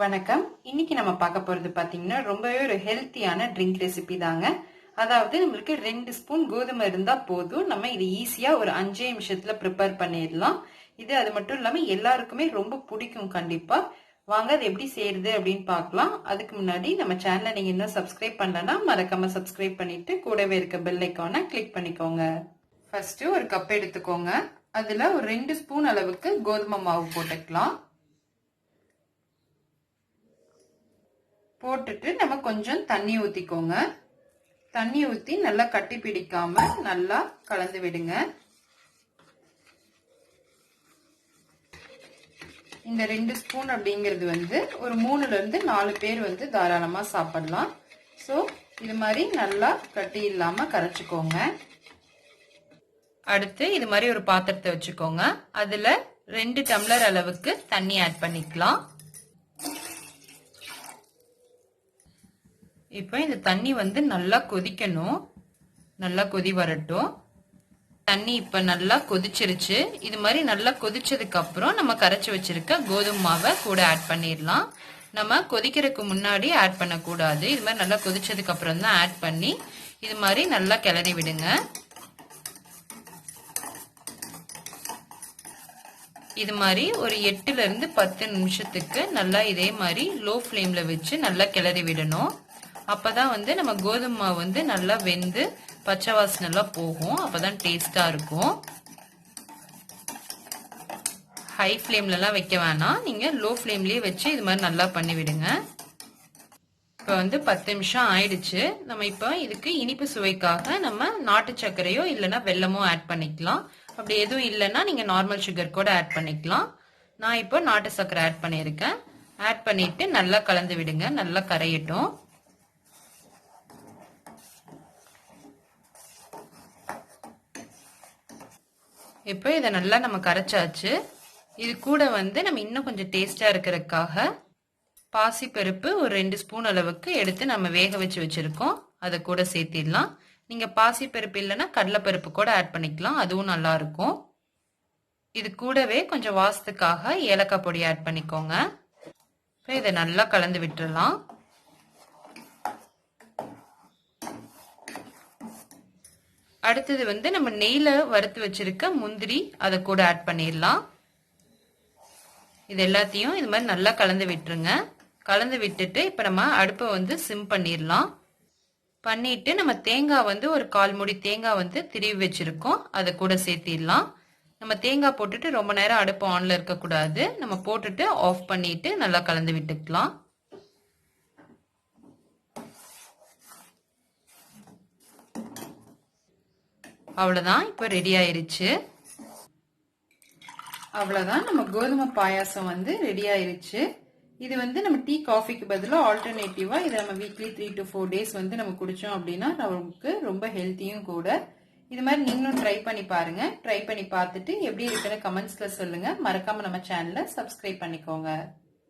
வணக்கம். இன்னைக்கு நம்ம பார்க்க போறது பாத்தீங்கன்னா ரொம்பவே ஒரு ஹெல்த்தியான ட்ரிங்க் ரெசிபி தாங்க. அதாவது நம்மளுக்கு 2 ஸ்பூன் கோதுமை இருந்தா போதும். நம்ம இது ஈஸியா ஒரு 5 நிமிஷத்துல ப்ரிப்பேர் பண்ணிடலாம். அது மட்டும் இல்லாம எல்லாருக்குமே ரொம்ப பிடிக்கும் கண்டிப்பா. வாங்க அது எப்படி செய்யறது அப்படின்னு பார்க்கலாம். அதுக்கு முன்னாடி நம்ம சேனலை நீங்க இன்னும் சப்ஸ்கிரைப் பண்ணலன்னா மறக்காம சப்ஸ்கிரைப் பண்ணிட்டு கூடவே இருக்க பெல் ஐக்கானை கிளிக் பண்ணிக்கோங்க. ஃபர்ஸ்ட் ஒரு கப் எடுத்துக்கோங்க. அதுல ஒரு 2 ஸ்பூன் அளவுக்கு கோதுமை மாவு போட்டுக்கலாம். போட்டுட்டு நம்ம கொஞ்சம் தண்ணி ஊத்திக்கோங்க. தண்ணி ஊத்தி நல்லா கட்டி பிடிக்காம நல்லா கலந்து விடுங்க. இந்த 2 ஸ்பூன் அப்படிங்கிறது ஒரு 3ல இருந்து 4 பேர் தாராளமா சாப்பிடலாம். சோ இது மாதிரி நல்லா கட்டி இல்லாம கரைச்சுக்கோங்க. அடுத்து இது மாதிரி ஒரு பாத்திரத்தை வச்சுக்கோங்க. அதுல 2 டம்ளர் அளவுக்கு தண்ணி ஆட் பண்ணிக்கலாம். இப்போ இந்த தண்ணி நல்லா கொதிக்கணும். நல்லா கொதி வரட்டும். தண்ணி இப்ப நல்லா கொதிச்சிருச்சு. இது மாதிரி நல்லா கொதிச்சதுக்கு அப்புறம் நம்ம கரைச்சி வச்சிருக்க கோதுமை மாவை கூட ஆட் பண்ணிடலாம். நம்ம கொதிக்கிறதுக்கு முன்னாடி ஆட் பண்ணக்கூடாது. இது மாதிரி நல்லா கொதிச்சதுக்கு அப்புறம் தான் ஆட் பண்ணி இது மாதிரி நல்லா கிளறி விடுங்க. இது மாதிரி ஒரு 8ல இருந்து 10 நிமிஷத்துக்கு நல்லா இதே மாதிரி லோ ஃப்ளேம்ல வச்சு நல்லா கிளறி விடணும். அப்பதான் நம்ம கோதுமை மாவு நல்லா வெந்து பச்சை வாசனை எல்லாம் போகும். அப்பதான் டேஸ்டா இருக்கும். ஹை ஃப்ளேம்ல எல்லாம் வைக்க வேணாம். நீங்க லோ ஃப்ளேம்லயே வச்சு இது மாதிரி நல்லா பண்ணி விடுங்க. இப்ப 10 நிமிஷம் ஆயிடுச்சு. நம்ம இப்ப இதுக்கு இனிப்பு சுவைக்காக நம்ம நாட்டு சர்க்கரையோ இல்லைன்னா வெல்லமோ ஆட் பண்ணிக்கலாம். அப்படி எதுவும் இல்லைன்னா நீங்க நார்மல் சுகர் கூட ஆட் பண்ணிக்கலாம். நான் இப்போ நாட்டு சர்க்கரை ஆட் பண்ணியிருக்கேன். ஆட் பண்ணிட்டு நல்லா கலந்து விடுங்க. நல்லா கரையட்டும். இப்போ இதை நல்லா நம்ம கரைச்சாச்சு. இது கூட நம்ம இன்னும் கொஞ்சம் டேஸ்டா இருக்கிறதுக்காக பாசிப்பருப்பு ஒரு 2 ஸ்பூன் அளவுக்கு எடுத்து நம்ம வேக வச்சு வச்சிருக்கோம். அதை கூட சேர்த்திடலாம். நீங்க பாசிப்பருப்பு இல்லைன்னா கடலைப்பருப்பு கூட ஆட் பண்ணிக்கலாம். அதுவும் நல்லா இருக்கும். இது கூடவே கொஞ்சம் வாசத்துக்காக ஏலக்காய் பொடி ஆட் பண்ணிக்கோங்க. இப்போ இதை நல்லா கலந்து விட்டுறலாம். அடுத்தது நம்ம நெய்ல வறுத்து வச்சிருக்க முந்திரி அதை கூட ஆட் பண்ணிடலாம். இது எல்லாத்தையும் இது மாதிரி நல்லா கலந்து விட்டுருங்க. கலந்து விட்டுட்டு இப்ப நம்ம அடுப்பை சிம் பண்ணிடலாம். பண்ணிட்டு நம்ம தேங்காய் ஒரு 1/4 மூடி தேங்காய் திருவி வச்சிருக்கோம். அதை கூட சேர்த்திடலாம். நம்ம தேங்காய் போட்டுட்டு ரொம்ப நேரம் அடுப்பு ஆன்ல இருக்க கூடாது. நம்ம போட்டுட்டு ஆஃப் பண்ணிட்டு நல்லா கலந்து விட்டுக்கலாம். அவ்வளவுதான். இப்ப ரெடி ஆயிருச்சு. அவ்வளவுதான். நம்ம கோதுமை பாயாசம் ரெடி ஆயிருச்சு. இது நம்ம டீ காஃபிக்கு பதிலா ஆல்டர்னேட்டிவா இதை நம்ம வீக்லி 3 to 4 days நம்ம குடிச்சோம் அப்படின்னா நமக்கு ரொம்ப ஹெல்த்தியும் கூட. இது மாதிரி நீங்களும் ட்ரை பண்ணி பாருங்க. ட்ரை பண்ணி பார்த்துட்டு எப்படி இருக்குன்னு கமெண்ட்ஸ்ல சொல்லுங்க. மறக்காம நம்ம சேனலை சப்ஸ்கிரைப் பண்ணிக்கோங்க.